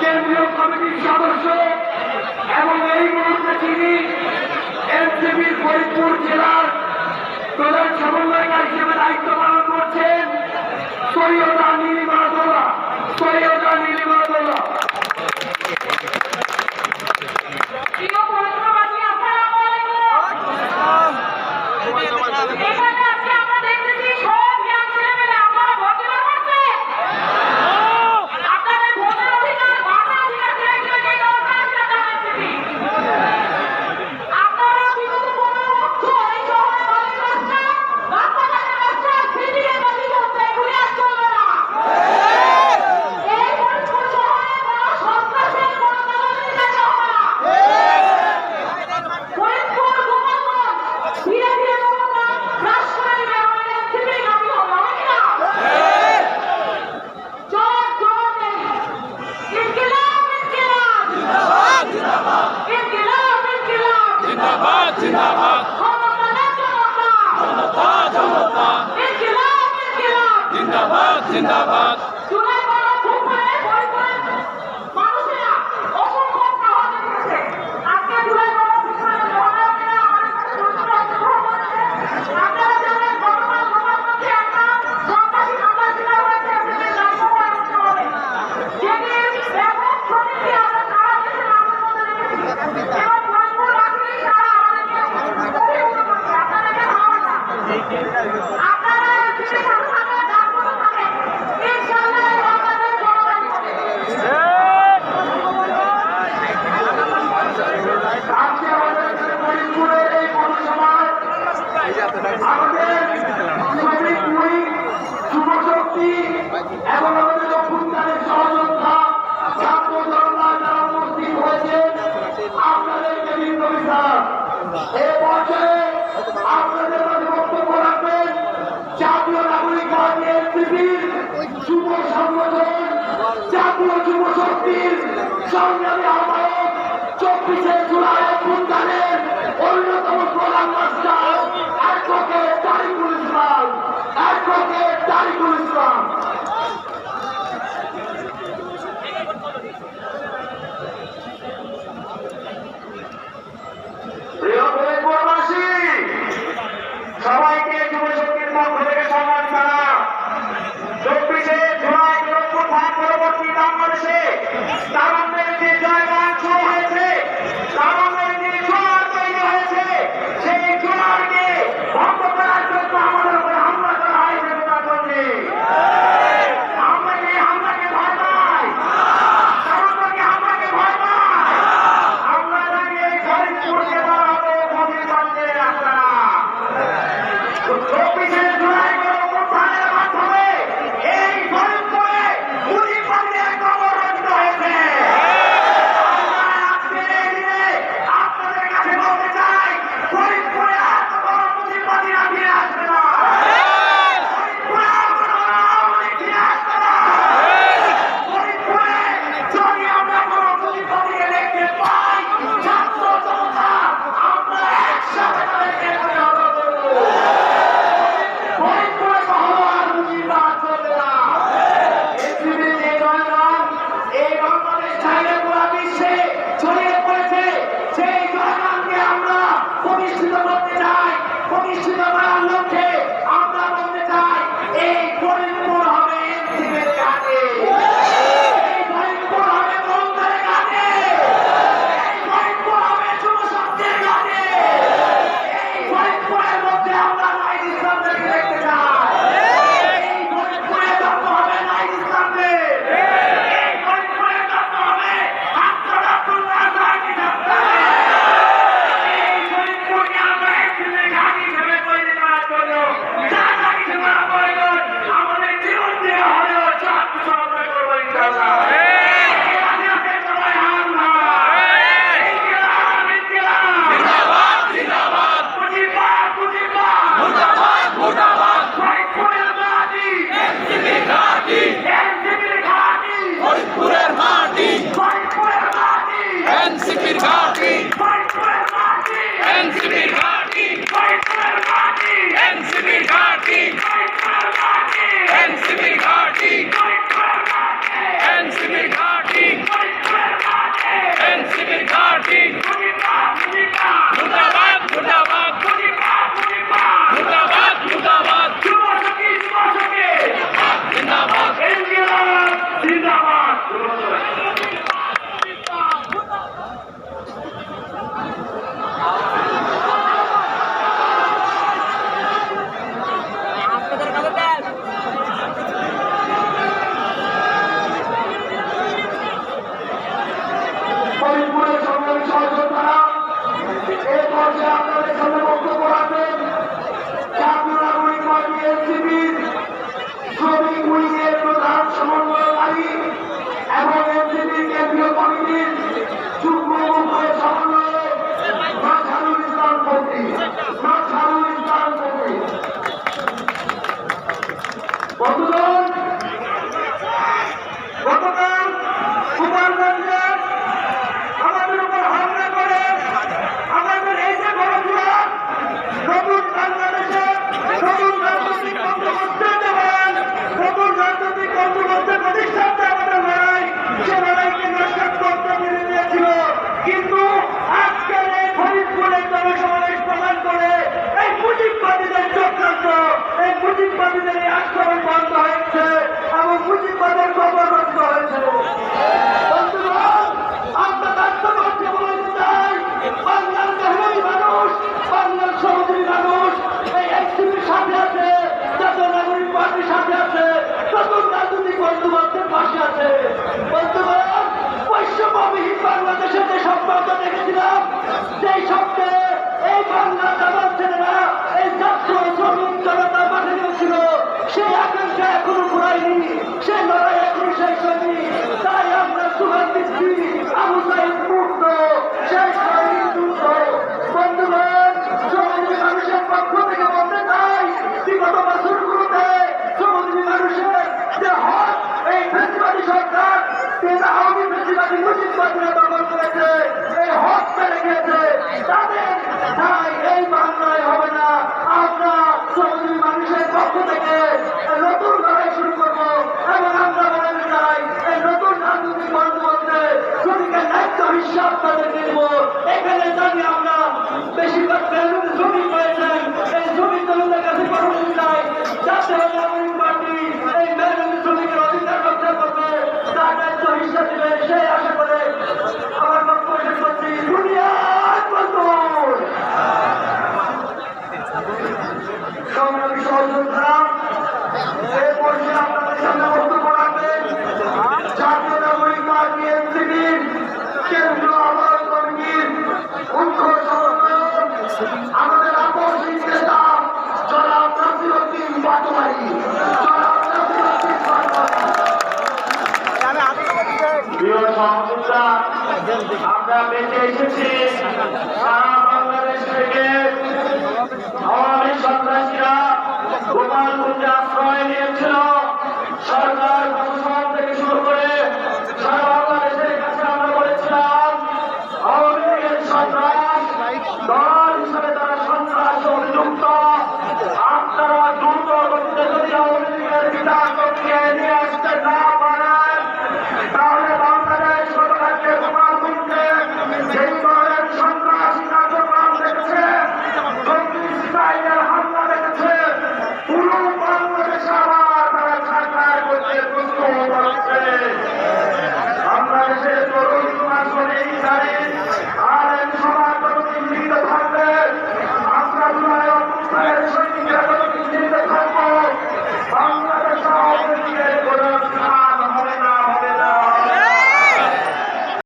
কেন্দ্রীয় কমিটির সদস্য এবং এই মুহূর্তে তিনি এনসিপির ফরিদপুর জেলার প্রধান সমন্বয়কারী হিসেবে দায়িত্ব পালন করছেন সৈয়দা নীলিমা দোলা। जिंदाबाद এবং আমাদের অভ্যুত্থানের সহযোদ্ধা ছাত্র জনতা যারা উপস্থিত হয়েছেন আপনাদেরকে বিন্দবিসার এ পর্যায়ে আপনাদের মাঝে বক্তব্য রাখবেন জাতীয় নাগরিক পার্টি এনসিপির যুব সংগঠন জাতীয় যুব শক্তির সংগ্রামী আহ্বায়ক 24শে জুলাই অভ্যুত্থানের অন্যতম প্রধান মাস্টার অ্যাডভোকেট তারিকুল ইসলাম। সবাইকে যুব শক্তির পক্ষ থেকে সম্মান জানান। 24শে জুলাই পরবর্তী বাংলাদেশে তারুণ্যের যে জয়গান শুরু হয়েছে, তারুণ্যের যে জোয়ার তৈরি হয়েছে, সেই জোয়ারকে ভঙ্গ করার জন্য আমাদের উপরে হামলা করা হয়েছে। হামলাকে ভয় পায়, হামলাকে ভয় পায়। আমরা জানি এই ফরিদপুরকে বলা হবে মোদীর বান্ধে আপনারা 24শে জুলাই গণঅভ্যুত্থানের মাধ্যমে এই ফরিদপুরে মুজিব বাহিনীর কবর রচিত হয়েছে। আজকের এই দিনে আপনাদের কাছে বলতে চাই, ফরিদপুরে আর কোনো মুজিব বাহিনীরা ফিরে আসবে না। ফরিদপুরে আর কোনো আওয়ামী লীগ ফিরে আসবে না। ফরিদপুরে যদি আমরা কোনো মুজিব বাহিনী দেখতে পাই, ছাত্র জনতা আমরা একসাথে তাদেরকে পরিণত করব। ফরিদপুরে কখনো আর মুজিববাদ চলবে না। এনসিপির যে জয়গান এই বাংলাদেশ ছাড়িয়ে পুরা বিশ্বে ছড়িয়ে পড়েছে, সেই জয়গানকে আমরা প্রতিষ্ঠিত করতে চাই। প্রতিষ্ঠিত করার লক্ষ্যে আমরা বলতে চাই, এই ফরিদপুর হবে এনসিপির ঘাটে, এই ফরিদপুর হবে বন্ধের ঘাটে, এই ফরিদপুর হবে যুব শক্তির ঘাটে। এই ফরিদপুরের মধ্যে আমরা নাইট ইসলামদেরকে দেখতে চাই। এই ফরিদপুরে জন্ম হবে নাইট ইসলামদের। এই ফরিদপুরে জন্ম হবে আব্দুল আব্দুল্লাহ নাইট ইসলামদের। এই ফরিদপুরকে আমরা একদিনের ঘাট হিসেবে তৈরি করার জন্য এনসিপির ঘাঁটি এনসিপির ঘাঁটি এনসিপির ঘাঁটি এনসিপির ঘাঁটি এনসিপির ঘাঁটি এনসিপির ঘাঁটি মুর্দাবাদ মুর্দাবাদ মুর্দাবাদ মুর্দাবাদ জিন্দাবাদ ফরিদপুরের সংগ্রামী সহযোদ্ধারা এই পর্যায়ে আপনাদের সামনে বক্তব্য রাখবেন জাতীয় নাগরিক পার্টি এনসিপির শ্রমিক উইংয়ের প্রধান সমন্বয়কারী এবং এনসিপির কেন্দ্রীয় কমিটির যুগ্ম মুখ্যের সমন্বয়ক মাজহারুল ইসলাম ফখরী। বন্ধুগণ, গতকাল সুপারগঞ্জে আমাদের উপর হামলা করে আমাদের এই যে গণজোয়ার নতুন বাংলাদেশে নতুন রাজনৈতিক বন্দোবস্তে দেবেন, নতুন রাজনৈতিক বন্দোবস্তে প্রতিষ্ঠাতে আমাদের লড়াই, সে লড়াইকে নস্বাত করতে মেনে নিয়েছিল। কিন্তু আজকের এই ফরিদপুরের জনসমাবেশ প্রমাণ করে এই মুজিববাদীদের চক্রান্ত, এই মুজিববাদীদের এই আক্রমণ বন্ধ হয়েছে এবং মুজিববাদের কবরস্থ হয়েছে। বন্ধুগণ, আমরা বাস্তবকে বলে দিতে চাই, বাংলার মেহনতি মানুষ, বাংলার শ্রমজীবী মানুষ এই এনসিপির সাথে আছে, জাতীয় নাগরিক পার্টির সাথে আছে, নতুন রাজনৈতিক বন্ধুবান্ধবের পাশে আছে। বন্ধুগণ, বৈষম্যবিহীন বাংলাদেশে যে স্বপ্নটা দেখেছিলাম, সেই স্বপ্নে এই বাংলার জামাত ছেলেরা এই ছাত্র শ্রমিক জনতা মাঠে নিয়েছিল, সেই আকাঙ্ক্ষা এখনো ঘুরায়নি, সেই লড়াই এখনো শেষ হয়নি। তাই আমরা সুগার দিচ্ছি আবু সাইদ মুক্ত, সেই শহীদ যুদ্ধ। বন্ধুগণ, শ্রমজীবী মানুষের পক্ষ থেকে বলতে চাই, বিগত বছরগুলোতে শ্রমজীবী মানুষের যে হক এই ফেসিবাদী সরকার, আওয়ামী ফেসিবাদী মুজিববাদীরা দখল করেছে, এই হক পেরে গিয়েছে, তাদের ঠাঁই এই বাংলায় হবে না। আমরা শ্রমজীবী মানুষের পক্ষ থেকে নতুন লড়াই শুরু করবো এবং আমরা বলতে চাই এই নতুন রাজনৈতিক বন্দোবস্তে শ্রমিকের দায়িত্ব হিসাব তাদের দেব। এখানে জানি আমরা বেশিরভাগ মেহনতি শ্রমিক রয়েছেন, এই শ্রমিক জনতার কাছে পরামর্শ চাই, জাতীয় নাগরিক পার্টি এই মেহনতি শ্রমিকের অধিকার রক্ষা করবে, তার দায়িত্ব হিসাব দেবে, সেই আশা করে আমার বক্তব্য শেষ করছি। দুনিয়ার বন্ধুর সংগ্রামী সহযোদ্ধারা, এই পর্যায়ে আপনাদের সামনে বক্তব্য রাখবেন জাতীয় নাগরিক পার্টি এনসিপির কেন্দ্রীয় আহ্বায়ক কমিটির মুখ্য সমন্বয়ক আমাদের আপসিক নেতা জনাব নাসিরউদ্দিন পাটোয়ারি। প্রিয় সহযোদ্ধা, আমরা বেঁচে এসেছি সারা বাংলাদেশ থেকে আওয়ামী সন্ত্রাসীরা গোপালগঞ্জে আশ্রয় নিয়েছিল। সরকার